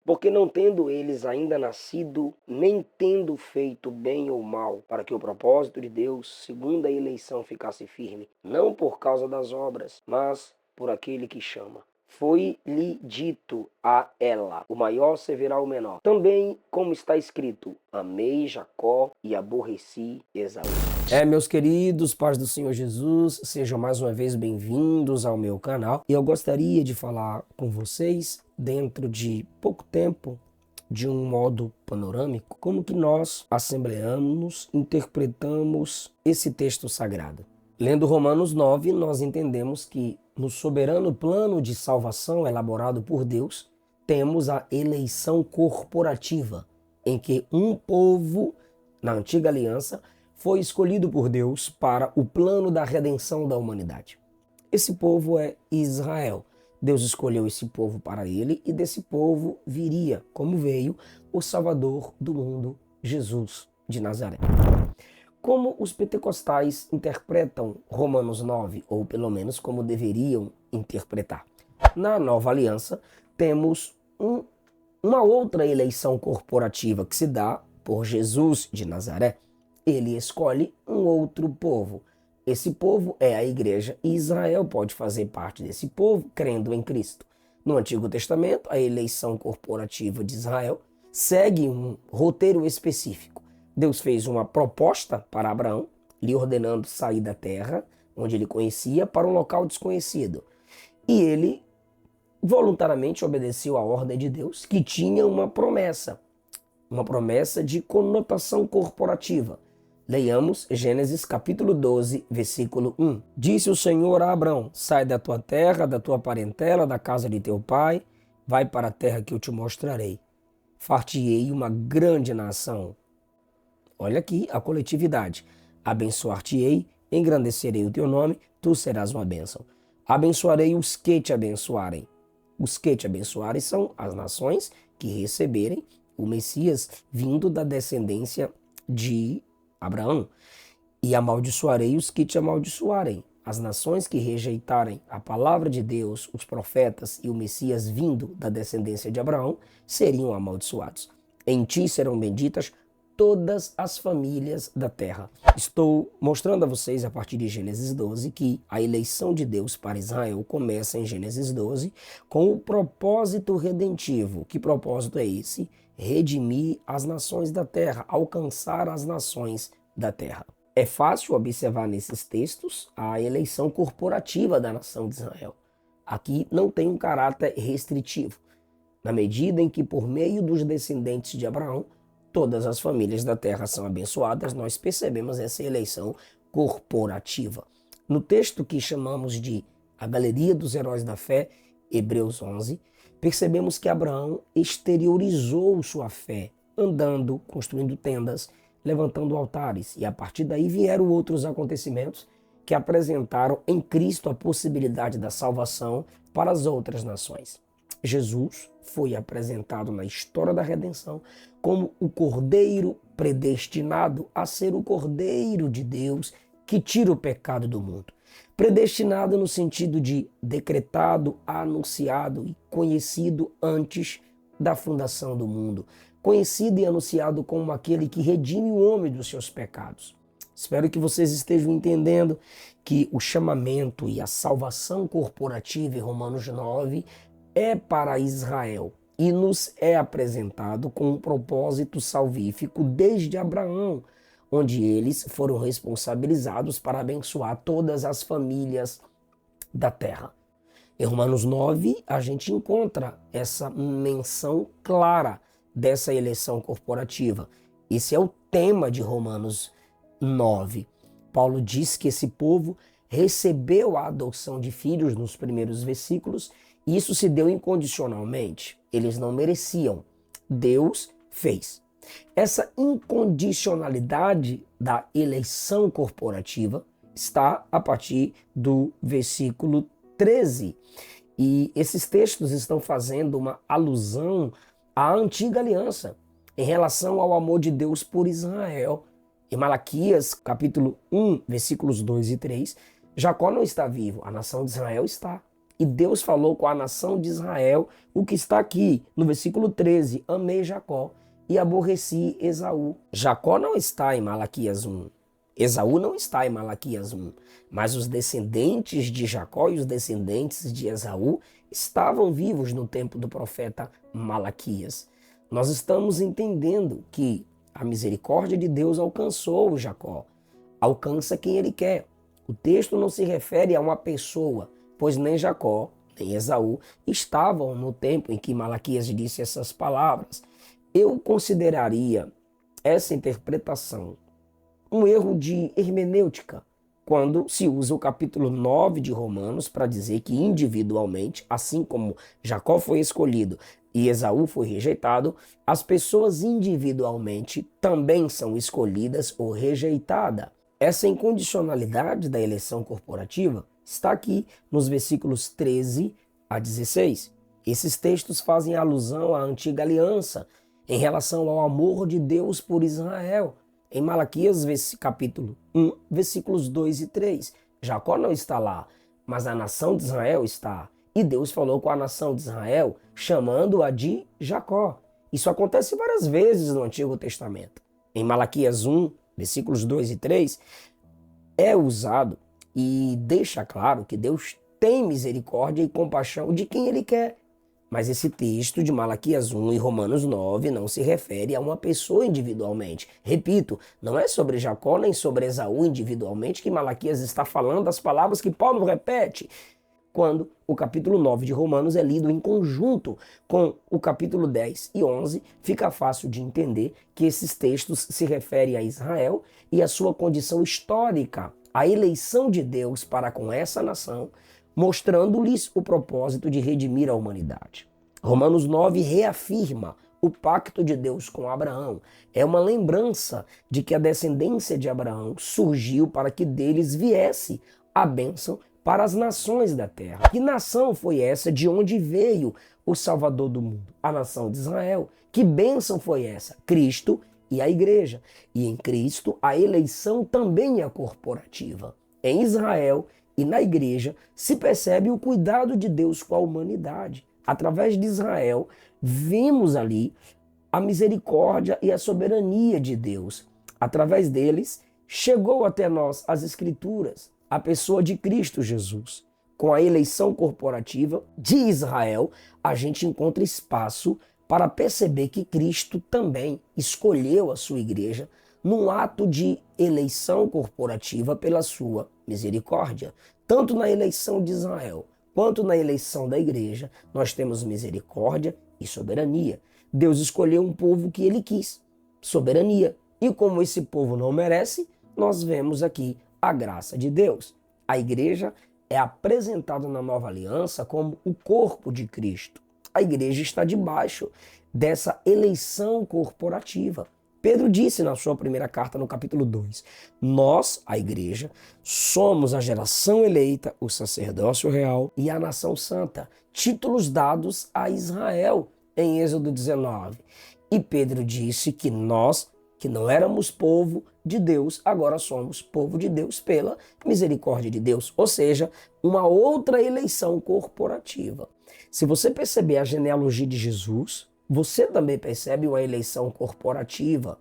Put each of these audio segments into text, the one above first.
Porque não tendo eles ainda nascido, nem tendo feito bem ou mal, para que o propósito de Deus, segundo a eleição, ficasse firme, não por causa das obras, mas por aquele que chama. Foi-lhe dito a ela: o maior servirá o menor. Também, como está escrito: amei Jacó e aborreci Esaú. Meus queridos, paz do Senhor Jesus, sejam mais uma vez bem-vindos ao meu canal. E eu gostaria de falar com vocês, dentro de pouco tempo, de um modo panorâmico, como que nós, assembleanos, interpretamos esse texto sagrado. Lendo Romanos 9, nós entendemos que no soberano plano de salvação elaborado por Deus, temos a eleição corporativa, em que um povo, na antiga aliança, foi escolhido por Deus para o plano da redenção da humanidade. Esse povo é Israel. Deus escolheu esse povo para ele e desse povo viria, como veio, o Salvador do mundo, Jesus de Nazaré. Como os pentecostais interpretam Romanos 9, ou pelo menos como deveriam interpretar? Na nova aliança, temos uma outra eleição corporativa que se dá por Jesus de Nazaré. Ele escolhe um outro povo. Esse povo é a igreja e Israel pode fazer parte desse povo crendo em Cristo. No Antigo Testamento, a eleição corporativa de Israel segue um roteiro específico. Deus fez uma proposta para Abraão, lhe ordenando sair da terra, onde ele conhecia, para um local desconhecido. E ele voluntariamente obedeceu à ordem de Deus, que tinha uma promessa de conotação corporativa. Leiamos Gênesis capítulo 12, versículo 1. Disse o Senhor a Abrão: sai da tua terra, da tua parentela, da casa de teu pai, vai para a terra que eu te mostrarei. Far-te-ei uma grande nação. Olha aqui a coletividade. Abençoar-te-ei, engrandecerei o teu nome, tu serás uma bênção. Abençoarei os que te abençoarem. Os que te abençoarem são as nações que receberem o Messias vindo da descendência de Abraão. E amaldiçoarei os que te amaldiçoarem. As nações que rejeitarem a palavra de Deus, os profetas e o Messias vindo da descendência de Abraão, seriam amaldiçoados. Em ti serão benditas todas as famílias da terra. Estou mostrando a vocês, a partir de Gênesis 12, que a eleição de Deus para Israel começa em Gênesis 12 com o propósito redentivo. Que propósito é esse? Redimir as nações da terra, alcançar as nações da terra. É fácil observar nesses textos a eleição corporativa da nação de Israel. Aqui não tem um caráter restritivo, na medida em que, por meio dos descendentes de Abraão, todas as famílias da terra são abençoadas. Nós percebemos essa eleição corporativa. No texto que chamamos de a Galeria dos Heróis da Fé, Hebreus 11, percebemos que Abraão exteriorizou sua fé, andando, construindo tendas, levantando altares. E a partir daí vieram outros acontecimentos que apresentaram em Cristo a possibilidade da salvação para as outras nações. Jesus foi apresentado na história da redenção como o Cordeiro predestinado a ser o Cordeiro de Deus que tira o pecado do mundo. Predestinado no sentido de decretado, anunciado e conhecido antes da fundação do mundo. Conhecido e anunciado como aquele que redime o homem dos seus pecados. Espero que vocês estejam entendendo que o chamamento e a salvação corporativa em Romanos 9 é para Israel e nos é apresentado com um propósito salvífico desde Abraão, onde eles foram responsabilizados para abençoar todas as famílias da terra. Em Romanos 9, a gente encontra essa menção clara dessa eleição corporativa. Esse é o tema de Romanos 9. Paulo diz que esse povo recebeu a adoção de filhos nos primeiros versículos. Isso se deu incondicionalmente. Eles não mereciam. Deus fez. Essa incondicionalidade da eleição corporativa está a partir do versículo 13. E esses textos estão fazendo uma alusão à antiga aliança em relação ao amor de Deus por Israel. Em Malaquias, capítulo 1, versículos 2 e 3, Jacó não está vivo, a nação de Israel está. E Deus falou com a nação de Israel o que está aqui no versículo 13: amei Jacó e aborreci Esaú. Jacó não está em Malaquias 1. Esaú não está em Malaquias 1. Mas os descendentes de Jacó e os descendentes de Esaú estavam vivos no tempo do profeta Malaquias. Nós estamos entendendo que a misericórdia de Deus alcançou Jacó, alcança quem ele quer. O texto não se refere a uma pessoa, pois nem Jacó, nem Esaú estavam no tempo em que Malaquias disse essas palavras. Eu consideraria essa interpretação um erro de hermenêutica, quando se usa o capítulo 9 de Romanos para dizer que individualmente, assim como Jacó foi escolhido e Esaú foi rejeitado, as pessoas individualmente também são escolhidas ou rejeitadas. Essa incondicionalidade da eleição corporativa está aqui nos versículos 13 a 16. Esses textos fazem alusão à antiga aliança em relação ao amor de Deus por Israel. Em Malaquias, capítulo 1, versículos 2 e 3. Jacó não está lá, mas a nação de Israel está. E Deus falou com a nação de Israel, chamando-a de Jacó. Isso acontece várias vezes no Antigo Testamento. Em Malaquias 1, versículos 2 e 3, é usado e deixa claro que Deus tem misericórdia e compaixão de quem Ele quer. Mas esse texto de Malaquias 1 e Romanos 9 não se refere a uma pessoa individualmente. Repito, não é sobre Jacó nem sobre Esaú individualmente que Malaquias está falando as palavras que Paulo repete quando o capítulo 9 de Romanos é lido em conjunto com o capítulo 10 e 11, fica fácil de entender que esses textos se referem a Israel e a sua condição histórica, a eleição de Deus para com essa nação, mostrando-lhes o propósito de redimir a humanidade. Romanos 9 reafirma o pacto de Deus com Abraão. É uma lembrança de que a descendência de Abraão surgiu para que deles viesse a bênção para as nações da terra. Que nação foi essa de onde veio o Salvador do mundo? A nação de Israel. Que bênção foi essa? Cristo e a igreja. E em Cristo a eleição também é corporativa. Em Israel e na igreja se percebe o cuidado de Deus com a humanidade. Através de Israel, vimos ali a misericórdia e a soberania de Deus. Através deles, chegou até nós as Escrituras, a pessoa de Cristo Jesus. Com a eleição corporativa de Israel, a gente encontra espaço para perceber que Cristo também escolheu a sua igreja num ato de eleição corporativa pela sua misericórdia. Tanto na eleição de Israel quanto na eleição da igreja, nós temos misericórdia e soberania. Deus escolheu um povo que ele quis, soberania. E como esse povo não merece, nós vemos aqui a graça de Deus. A igreja é apresentada na nova aliança como o corpo de Cristo. A igreja está debaixo dessa eleição corporativa. Pedro disse na sua primeira carta, no capítulo 2, nós, a igreja, somos a geração eleita, o sacerdócio real e a nação santa, títulos dados a Israel em Êxodo 19. E Pedro disse que nós, que não éramos povo de Deus, agora somos povo de Deus pela misericórdia de Deus, ou seja, uma outra eleição corporativa. Se você perceber a genealogia de Jesus, você também percebe uma eleição corporativa,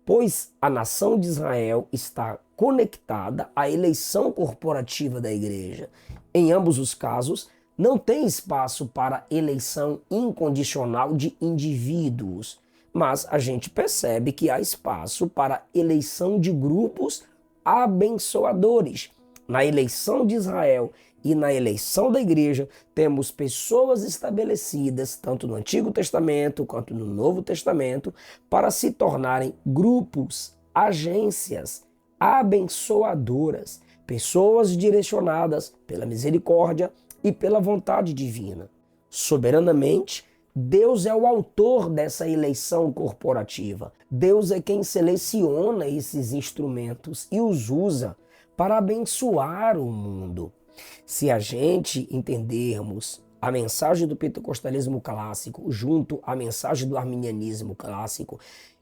pois a nação de Israel está conectada à eleição corporativa da igreja. Em ambos os casos, não tem espaço para eleição incondicional de indivíduos, mas a gente percebe que há espaço para eleição de grupos abençoadores. Na eleição de Israel e na eleição da igreja, temos pessoas estabelecidas, tanto no Antigo Testamento quanto no Novo Testamento, para se tornarem grupos, agências abençoadoras, pessoas direcionadas pela misericórdia e pela vontade divina. Soberanamente, Deus é o autor dessa eleição corporativa. Deus é quem seleciona esses instrumentos e os usa para abençoar o mundo. Se a gente entendermos a mensagem do pentecostalismo clássico junto à mensagem do arminianismo clássico,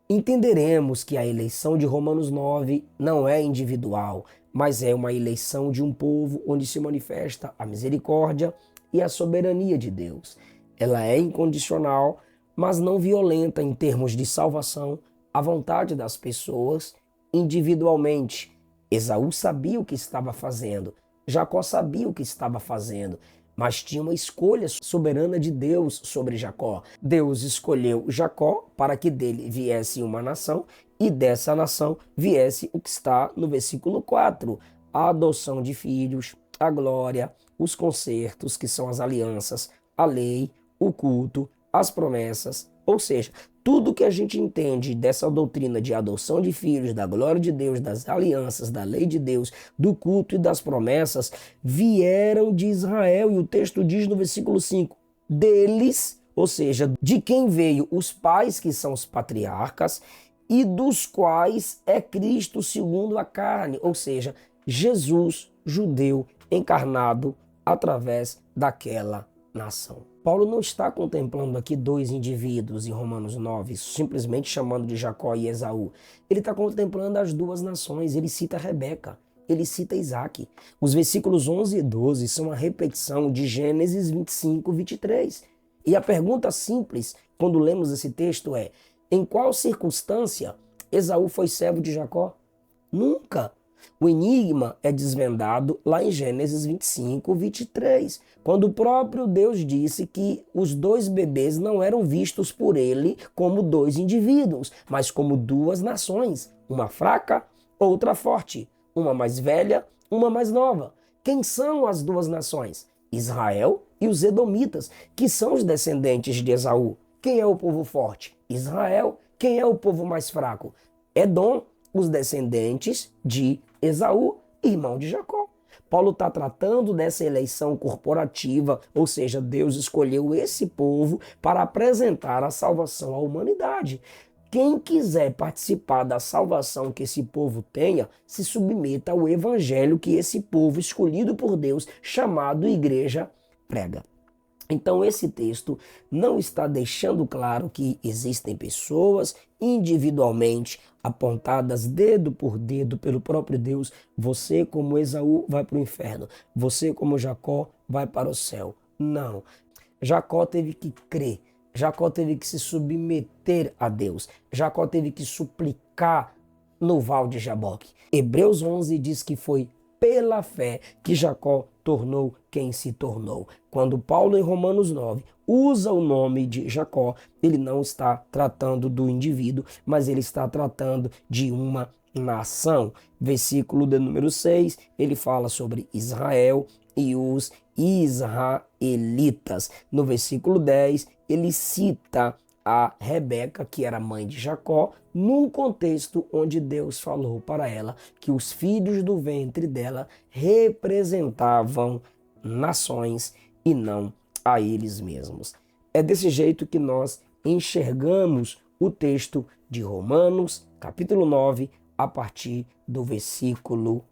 entenderemos que a eleição de Romanos 9 não é individual, mas é uma eleição de um povo onde se manifesta a misericórdia e a soberania de Deus. Ela é incondicional, mas não violenta em termos de salvação à vontade das pessoas individualmente. Esaú sabia o que estava fazendo, Jacó sabia o que estava fazendo, mas tinha uma escolha soberana de Deus sobre Jacó. Deus escolheu Jacó para que dele viesse uma nação e dessa nação viesse o que está no versículo 4, a adoção de filhos, a glória, os concertos, que são as alianças, a lei, o culto, as promessas, ou seja, tudo que a gente entende dessa doutrina de adoção de filhos, da glória de Deus, das alianças, da lei de Deus, do culto e das promessas, vieram de Israel. E o texto diz no versículo 5, deles, ou seja, de quem veio os pais, que são os patriarcas, e dos quais é Cristo segundo a carne, ou seja, Jesus, judeu, encarnado através daquela nação. Paulo não está contemplando aqui dois indivíduos em Romanos 9, simplesmente chamando de Jacó e Esaú. Ele está contemplando as duas nações. Ele cita Rebeca, ele cita Isaac. Os versículos 11 e 12 são a repetição de Gênesis 25, 23. E a pergunta simples, quando lemos esse texto, é: em qual circunstância Esaú foi servo de Jacó? Nunca. O enigma é desvendado lá em Gênesis 25, 23, quando o próprio Deus disse que os dois bebês não eram vistos por ele como dois indivíduos, mas como duas nações, uma fraca, outra forte, uma mais velha, uma mais nova. Quem são as duas nações? Israel e os edomitas, que são os descendentes de Esaú. Quem é o povo forte? Israel. Quem é o povo mais fraco? Edom, os descendentes de Esaú, irmão de Jacó. Paulo está tratando dessa eleição corporativa, ou seja, Deus escolheu esse povo para apresentar a salvação à humanidade. Quem quiser participar da salvação que esse povo tenha, se submeta ao evangelho que esse povo escolhido por Deus, chamado igreja, prega. Então esse texto não está deixando claro que existem pessoas individualmente apontadas dedo por dedo pelo próprio Deus. Você, como Esaú, vai para o inferno. Você, como Jacó, vai para o céu. Não. Jacó teve que crer. Jacó teve que se submeter a Deus. Jacó teve que suplicar no val de Jaboque. Hebreus 11 diz que foi pela fé que Jacó tornou quem se tornou. Quando Paulo, em Romanos 9, usa o nome de Jacó, ele não está tratando do indivíduo, mas ele está tratando de uma nação. Versículo de número 6, ele fala sobre Israel e os israelitas. No versículo 10, ele cita a Rebeca, que era mãe de Jacó, num contexto onde Deus falou para ela que os filhos do ventre dela representavam nações e não a eles mesmos. É desse jeito que nós enxergamos o texto de Romanos, capítulo 9, a partir do versículo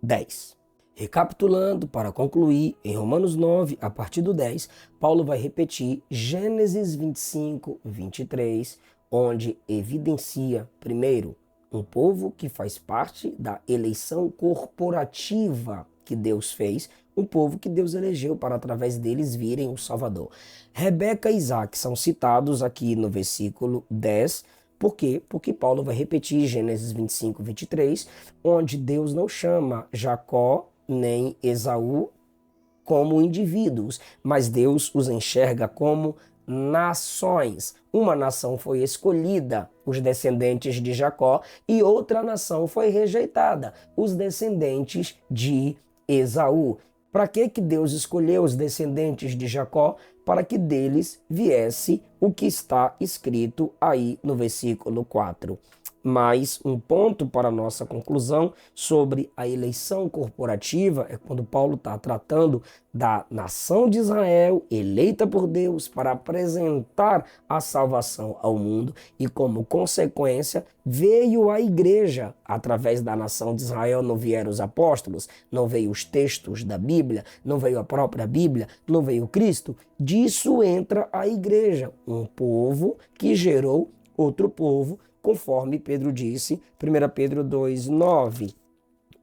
10. Recapitulando, para concluir, em Romanos 9, a partir do 10, Paulo vai repetir Gênesis 25, 23, onde evidencia, primeiro, um povo que faz parte da eleição corporativa que Deus fez, um povo que Deus elegeu para, através deles, virem o Salvador. Rebeca e Isaac são citados aqui no versículo 10, por quê? Porque Paulo vai repetir Gênesis 25, 23, onde Deus não chama Jacó nem Esaú como indivíduos, mas Deus os enxerga como nações. Uma nação foi escolhida, os descendentes de Jacó, e outra nação foi rejeitada, os descendentes de Esaú. Para que Deus escolheu os descendentes de Jacó? Para que deles viesse o que está escrito aí no versículo 4. Mais um ponto para a nossa conclusão sobre a eleição corporativa é quando Paulo está tratando da nação de Israel, eleita por Deus para apresentar a salvação ao mundo, e como consequência veio a igreja. Através da nação de Israel não vieram os apóstolos, não veio os textos da Bíblia, não veio a própria Bíblia, não veio Cristo. Disso entra a igreja, um povo que gerou outro povo, conforme Pedro disse, 1 Pedro 2,9.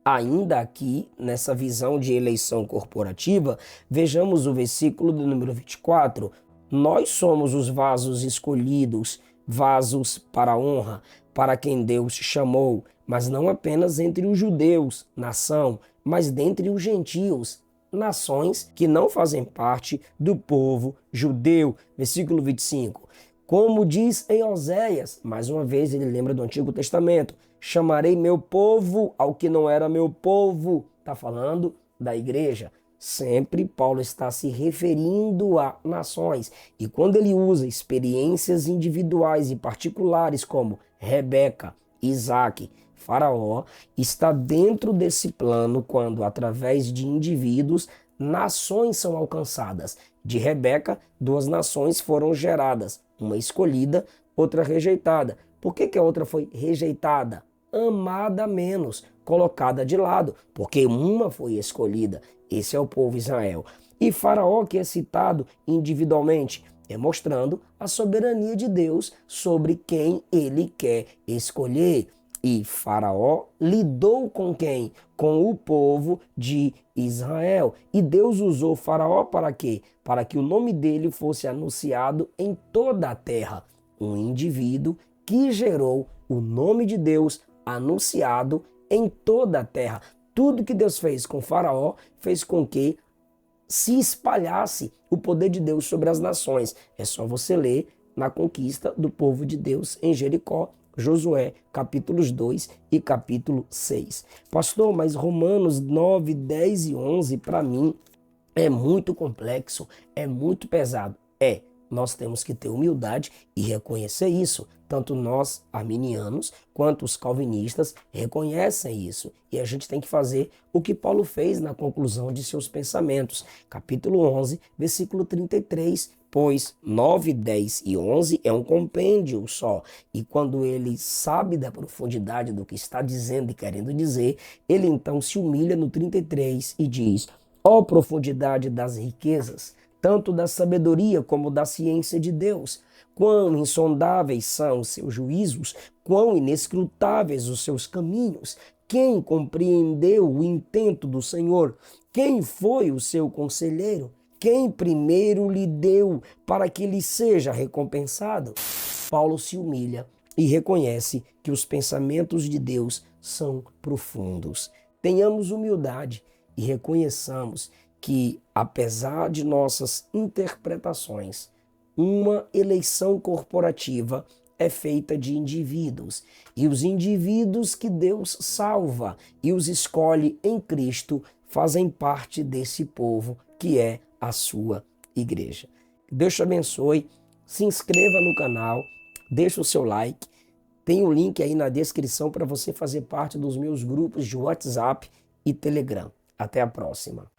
Ainda aqui, nessa visão de eleição corporativa, vejamos o versículo do número 24. Nós somos os vasos escolhidos, vasos para a honra, para quem Deus chamou, mas não apenas entre os judeus, nação, mas dentre os gentios, nações que não fazem parte do povo judeu. Versículo 25. Como diz em Oséias, mais uma vez ele lembra do Antigo Testamento, chamarei meu povo ao que não era meu povo. Está falando da igreja. Sempre Paulo está se referindo a nações. E quando ele usa experiências individuais e particulares como Rebeca, Isaac, Faraó, está dentro desse plano quando, através de indivíduos, nações são alcançadas. De Rebeca, 2 nações foram geradas, uma escolhida, outra rejeitada. Por que a outra foi rejeitada? Amada menos, colocada de lado, porque uma foi escolhida. Esse é o povo Israel. E Faraó, que é citado individualmente, é mostrando a soberania de Deus sobre quem ele quer escolher. E Faraó lidou com quem? Com o povo de Israel. E Deus usou Faraó para quê? Para que o nome dele fosse anunciado em toda a terra. Um indivíduo que gerou o nome de Deus anunciado em toda a terra. Tudo que Deus fez com Faraó fez com que se espalhasse o poder de Deus sobre as nações. É só você ler na conquista do povo de Deus em Jericó, Josué, capítulos 2 e capítulo 6. Pastor, mas Romanos 9, 10 e 11, para mim, é muito complexo, é muito pesado. Nós temos que ter humildade e reconhecer isso. Tanto nós, arminianos, quanto os calvinistas reconhecem isso. E a gente tem que fazer o que Paulo fez na conclusão de seus pensamentos. Capítulo 11, versículo 33. Pois 9, 10 e 11 é um compêndio só. E quando ele sabe da profundidade do que está dizendo e querendo dizer, ele então se humilha no 33 e diz: ó profundidade das riquezas, tanto da sabedoria como da ciência de Deus. Quão insondáveis são os seus juízos, quão inescrutáveis os seus caminhos. Quem compreendeu o intento do Senhor? Quem foi o seu conselheiro? Quem primeiro lhe deu para que lhe seja recompensado? Paulo se humilha e reconhece que os pensamentos de Deus são profundos. Tenhamos humildade e reconheçamos que, apesar de nossas interpretações, uma eleição corporativa é feita de indivíduos. E os indivíduos que Deus salva e os escolhe em Cristo fazem parte desse povo que é a sua igreja. Deus te abençoe. Se inscreva no canal, deixa o seu like. Tem o link aí na descrição para você fazer parte dos meus grupos de WhatsApp e Telegram. Até a próxima.